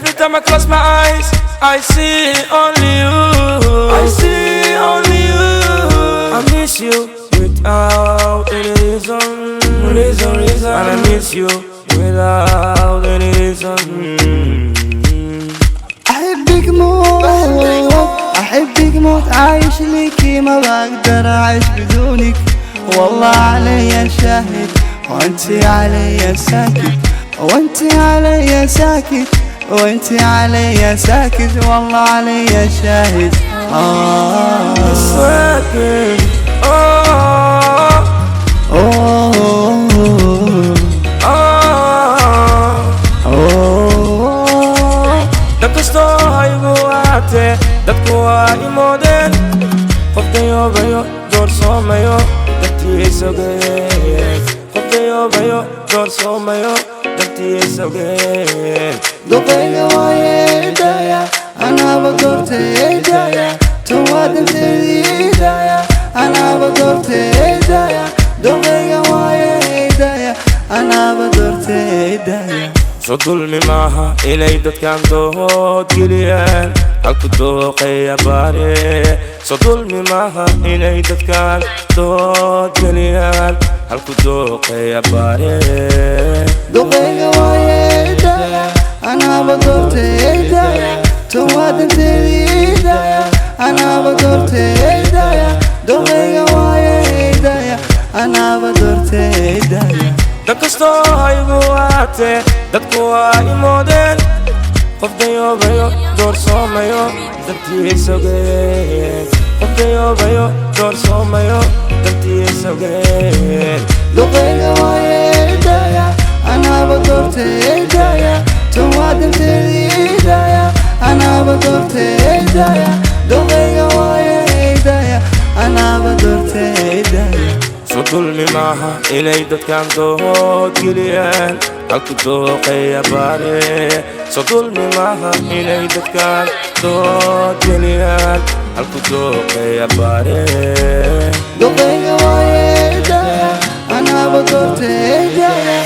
Every time I close my eyes, I see only you. I see only you. I miss you without any reason. And I miss you without any reason. أحبك موت عايش ليكي ما بقدر أعيش بدونك. والله علي شاهد وانتي علي ساكت، وانتي علي ساكت، وانتي علي ساكت، والله علي شاهد. ساكت. Dadku stoohaygu waate, dadku waa imoodeen. Qof dayoobayo doorsoomayo dartiisa ogeen. Qof dayoobayo doorsoomayo dartiisa ogeen. duqayga waaye idaya anaaba doortay idaya tawaadinteedii idaya anaaba doortay idaya duqayga waaye idaya anaaba doortay idaya. So dulmi maaha inay dadkan dood geliyaan halku dooqaya baare. So dulmi maaha inay dadkan dood geliyaan halku dooqaya baare. duqayga waaye idaya anaaba doortay idaya tawaadinteedii idaya anaaba doortay idaya duqayga waaye idaya anaaba doortay idaya. Dadkastoo haygu waate, dadku waa imoodeen. Qof dayoobayo doorsoomayo dartiisa ogeen. Qof dayoobayo doorsoomayo dartiisa ogeen. duqayga waaye idaya anaaba doortay idaya tawaadinteedii idaya anaaba doortay idaya duqayga waaye idaya anaaba doortay idaya. So dulmi maaha inay dadkan dood geliyaan halku dooqaya baare. So dulmi maaha inay dadkan dood geliyaan halku dooqaya baare. duqayga waaye idaya anaaba doortay idaya